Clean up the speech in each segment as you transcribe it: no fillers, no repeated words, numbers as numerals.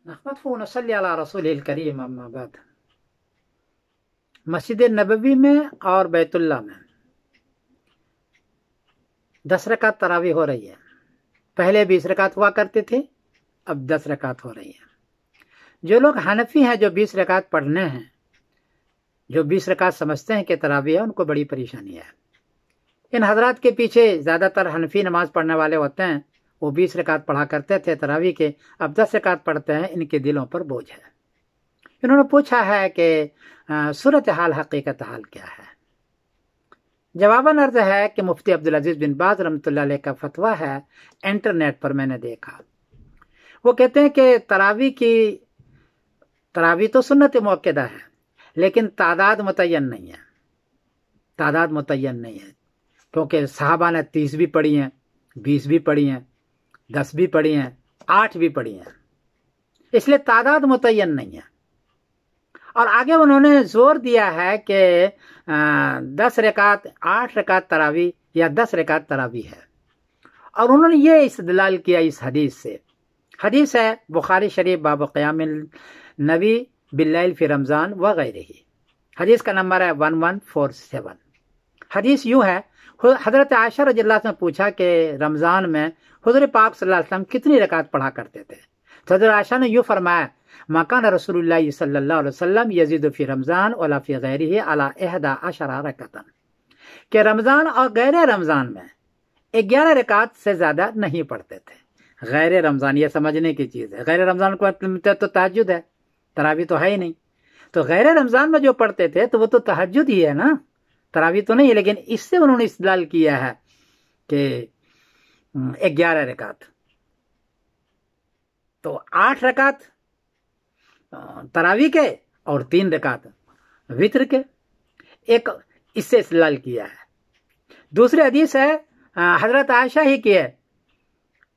نحمده ونصلي علی رسوله الکریم اما بعد۔ مسجد نبوی میں اور بیت اللہ میں 10 رکعت تراویح ہو رہی ہے۔ پہلے 20 رکعت ہوا کرتے تھے، اب 10 رکعت ہو رہی ہے۔ جو لوگ حنفی ہیں، جو 20 رکعت پڑھنے ہیں، جو 20 رکعت سمجھتے ہیں کہ تراویح ہے، ان کو بڑی پریشانی ہے۔ ان حضرات کے پیچھے زیادہ تر حنفی نماز پڑھنے والے ہوتے ہیں، وہ 20 رکعت پڑھا کرتے تھے تراویح کے، اب 10 رکعت پڑھتے ہیں، ان کے دلوں پر بوجھ ہے۔ انہوں نے پوچھا ہے کہ صورتحال حقیقت حال کیا ہے؟ جواباً عرض ہے کہ مفتی عبدالعزیز بن باز رحمۃ اللہ علیہ کا فتویٰ ہے، انٹرنیٹ پر میں نے دیکھا۔ وہ کہتے ہیں کہ تراویح تو سنت مؤکدہ ہے، لیکن تعداد متعین نہیں ہے، تعداد متعین نہیں ہے، کیونکہ صحابہ نے 30 بھی پڑھی ہیں، 20 بھی پڑھی ہیں، 10 بھی پڑھی ہیں، 8 بھی پڑھی ہیں، اس لیے تعداد متعین نہیں ہے۔ اور آگے انہوں نے زور دیا ہے کہ 10 رکعت 8 رکعت تراویح یا 10 رکعت تراویح ہے، اور انہوں نے یہ استدلال کیا اس حدیث سے۔ حدیث ہے بخاری شریف باب قیام النبی باللیل فی رمضان وغیرہ، حدیث کا نمبر ہے 1147۔ حدیث یوں ہے، حضرت عائشہ رضی اللہ عنہ نے پوچھا کہ رمضان میں حضور پاک صلی اللہ علیہ وسلم کتنی رکعت پڑھا کرتے تھے؟ تو حضرت عائشہ نے یوں فرمایا، مکان رسول اللہ صلی اللہ علیہ وسلم یزید فی رمضان ولا فی غیرہ علی 11 رکعت، کہ رمضان اور غیر رمضان میں 11 رکعت سے زیادہ نہیں پڑھتے تھے۔ غیر رمضان یہ سمجھنے کی چیز ہے، غیر رمضان کو تو تہجد ہے، تراویح تو ہے ہی نہیں، تو غیر رمضان میں جو پڑھتے تھے تو وہ تو تہجد ہی ہے نا، تراویح تو نہیں ہے۔ لیکن اس سے انہوں نے استدلال کیا ہے کہ 11 رکعت، تو 8 رکعت تراویح کے اور 3 رکعت وتر کے، ایک اس سے استدلال کیا ہے۔ دوسری حدیث ہے حضرت عائشہ ہی کی ہے،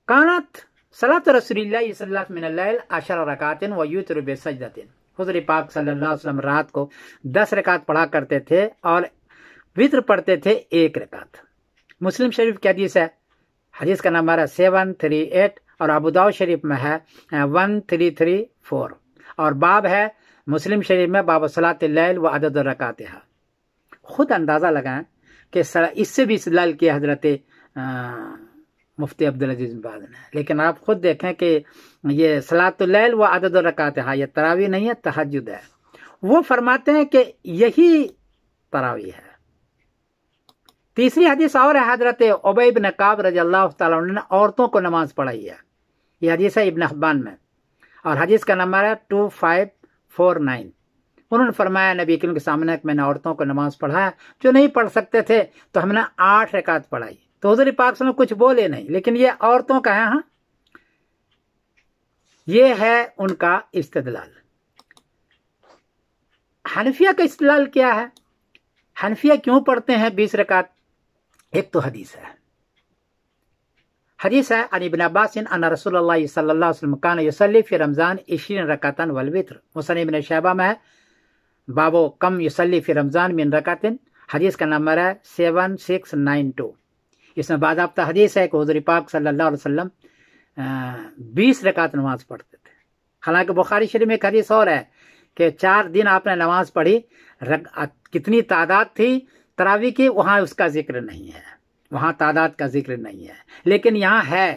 کانت صلاۃ رسول اللہ صلی اللہ علیہ وسلم من اللیل 10 رکعات ویوتر بسجدۃ، حضور پاک صلی اللہ علیہ وسلم رات کو 10 رکعت پڑھا کرتے تھے اور وتر پڑھتے تھے 1 رکعت۔ مسلم شریف کی حدیث ہے، حدیث کا نمبر ہے 738، اور ابو داؤد شریف میں ہے 1334، اور باب ہے مسلم شریف میں باب صلاۃ اللیل و عدد رکعاتہا۔ خود اندازہ لگائیں کہ اس سے بھی استدلال کیا حضرت مفتی عبدالعزیز بن باز نے، لیکن آپ خود دیکھیں کہ یہ صلاۃ اللیل و عدد رکعاتہا یہ تراویح نہیں ہے، تہجد ہے۔ وہ فرماتے ہیں کہ یہی تراویح ہے۔ تیسری حدیث اور ہے، حضرت ابی بن کعب رضی اللہ تعالیٰ عنہ نے عورتوں کو نماز پڑھائی ہے، یہ حدیث ہے ابن حبان میں، اور حدیث کا نمبر ہے 2549۔ انہوں نے فرمایا نبی کریم کے سامنے کہ میں نے عورتوں کو نماز پڑھایا، جو نہیں پڑھ سکتے تھے تو ہم نے 8 رکعت پڑھائی، تو حضور پاک صلی اللہ علیہ وسلم کچھ بولے نہیں، لیکن یہ عورتوں کا ہے۔ ہاں، یہ ہے ان کا استدلال۔ حنفیہ کا استدلال کیا ہے؟ حنفیہ کیوں پڑھتے ہیں 20 رکعت؟ ایک تو حدیث ہے، حدیث ہے عن ابن عباس ان رسول اللہ صلی اللہ علیہ وسلم کان یصلی فی رمضان 20 رکعۃ والوتر، مسند ابن شیبہ میں ہے بابو کم یصلی فی رمضان من رکعۃ، حدیث کا نمبر ہے 7692۔ اس میں باضابطہ حدیث ہے کہ حضور پاک صلی اللہ علیہ وسلم 20 رکعت نماز پڑھتے تھے۔ حالانکہ بخاری شریف میں ایک حدیث اور ہے کہ 4 دن آپ نے نماز پڑھی، کتنی تعداد تھی تراویح کی، وہاں اس کا ذکر نہیں ہے، وہاں تعداد کا ذکر نہیں ہے، لیکن یہاں ہے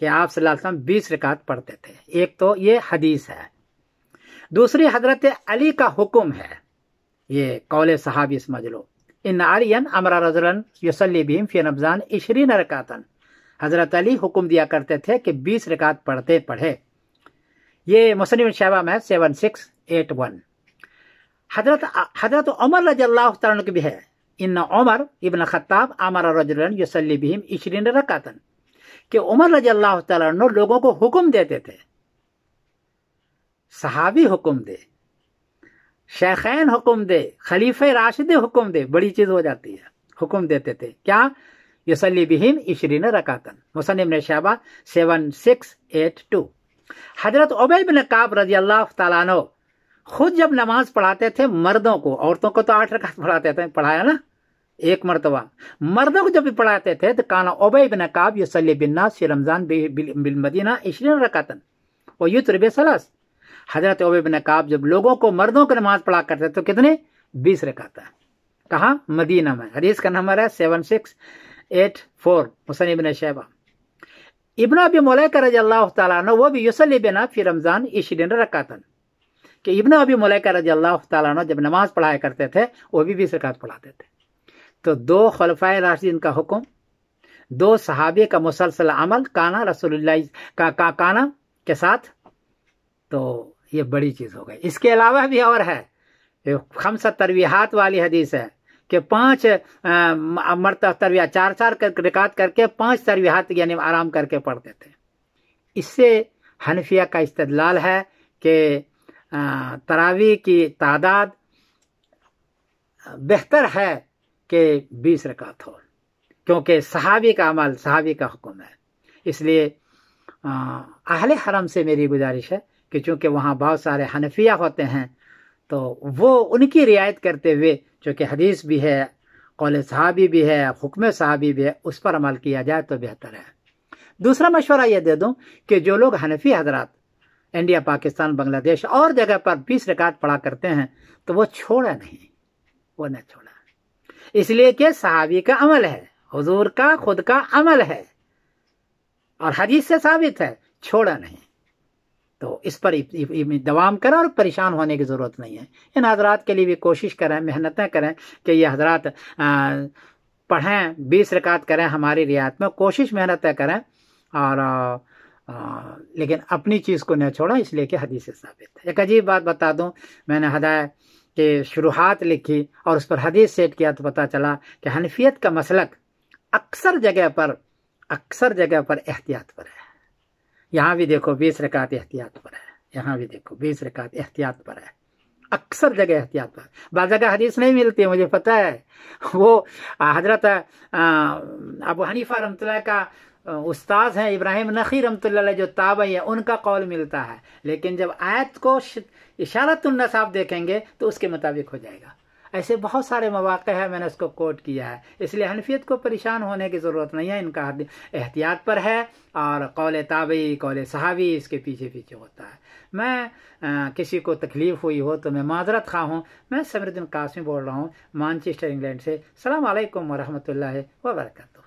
کہ آپ صلی اللہ علیہ وسلم 20 رکعت پڑھتے تھے۔ ایک تو یہ حدیث ہے، دوسری حضرت علی کا حکم ہے، یہ قول صحابی سمجھ لو، ان علی امر رجلا یصلی بہم فی رمضان 20 رکعۃ، حضرت علی حکم دیا کرتے تھے کہ 20 رکعت پڑھے، یہ مسند ابن شیبہ میں 7681۔ حضرت عمر رضی اللہ تعالیٰ عنہ کی بھی ہے، ان عمر ابن خطاب امر رجلا یصلی بہم 20 رکعۃ، کہ عمر رضی اللہ تعالیٰ عنہ لوگوں کو حکم دیتے تھے، صحابی حکم دے، شیخین حکم دے، خلیفہ راشد حکم دے، بڑی چیز ہو جاتی ہے، حکم دیتے تھے کیا؟ یصلی بہم 20 رکعۃ، مسند ابن شیبہ 7682۔ حضرت ابی بن کعب رضی اللہ تعالیٰ عنہ خود جب نماز پڑھاتے تھے مردوں کو، عورتوں کو تو 8 رکعت پڑھاتے تھے، پڑھایا نا ایک مرتبہ، مردوں کو جب بھی پڑھاتے تھے تو کانا ابی بن کعب یصلی بالناس فی رمضان بالمدینہ 20 رکعۃ ویوتر بثلاث، حضرت ابی بن کعب جب لوگوں کو مردوں کو نماز پڑھا کرتے تو کتنے 20 رکعت ہے. کہاں؟ مدینہ میں. حدیث کا نمبر ہے 7684 مصنف ابن شیبہ. ابن ابی ملیکہ رضی اللہ تعالیٰ عنہ وہ بھی یصلی بنا فی رمضان 20 رکعتن، کہ ابن ابی ملیکہ رضی اللہ تعالیٰ عنہ جب نماز پڑھایا کرتے تھے وہ بھی 20 رکعت پڑھاتے تھے. تو 2 خلفائے راشدین کا حکم، 2 صحابی کا مسلسل عمل کانا رسول اللہ کا کانا کے ساتھ، تو یہ بڑی چیز ہو گئی. اس کے علاوہ بھی اور ہے، 5 ترویحات والی حدیث ہے کہ 5 مرتبہ ترویح 4 رکعت کر کے 5 ترویحات یعنی آرام کر کے پڑھتے تھے. اس سے حنفیہ کا استدلال ہے کہ تراویح کی تعداد بہتر ہے کہ 20 رکعت ہو، کیونکہ صحابی کا عمل صحابی کا حکم ہے. اس لیے اہل حرم سے میری گزارش ہے کہ چونکہ وہاں بہت سارے حنفیہ ہوتے ہیں تو وہ ان کی رعایت کرتے ہوئے، چونکہ حدیث بھی ہے، قول صحابی بھی ہے، حکم صحابی بھی ہے، اس پر عمل کیا جائے تو بہتر ہے. دوسرا مشورہ یہ دے دوں کہ جو لوگ حنفی حضرات انڈیا، پاکستان، بنگلہ دیش اور جگہ پر 20 رکعت پڑھا کرتے ہیں تو وہ چھوڑا نہیں، وہ نہ چھوڑا، اس لیے کہ صحابی کا عمل ہے، حضور کا خود کا عمل ہے اور حدیث سے ثابت ہے، چھوڑا نہیں. تو اس پر دوام کریں اور پریشان ہونے کی ضرورت نہیں ہے. ان حضرات کے لیے بھی کوشش کریں، محنتیں کریں کہ یہ حضرات پڑھیں، 20 رکعت کریں ہماری رعایت میں، کوشش محنتیں کریں، اور لیکن اپنی چیز کو نہ چھوڑیں، اس لیے کہ حدیث سے ثابت ہے. ایک عجیب بات بتا دوں، میں نے ہدایت کے شروحات لکھی اور اس پر حدیث سیٹ کیا تو پتہ چلا کہ حنفیت کا مسلک اکثر جگہ پر احتیاط پر ہے. یہاں بھی دیکھو 20 رکعت احتیاط پر ہے، یہاں بھی دیکھو 20 رکعت احتیاط پر ہے، اکثر جگہ احتیاط پر. بعض جگہ حدیث نہیں ملتی، مجھے پتہ ہے. وہ حضرت ابو حنیفہ رحمۃ اللہ کا استاذ ہیں ابراہیم نخعی رحمۃ اللہ علیہ جو تابعی ہے، ان کا قول ملتا ہے، لیکن جب آیت کو اشارۃ النصاب دیکھیں گے تو اس کے مطابق ہو جائے گا. ایسے بہت سارے مواقع ہیں، میں نے اس کو کوٹ کیا ہے. اس لیے حنفیت کو پریشان ہونے کی ضرورت نہیں ہے، ان کا احتیاط پر ہے اور قول تابعی، قول صحابی اس کے پیچھے ہوتا ہے. میں کسی کو تکلیف ہوئی ہو تو میں معذرت خواہ ہوں. میں سمیر الدین قاسمی بول رہا ہوں مانچسٹر انگلینڈ سے. السلام علیکم ورحمۃ اللہ وبرکاتہ.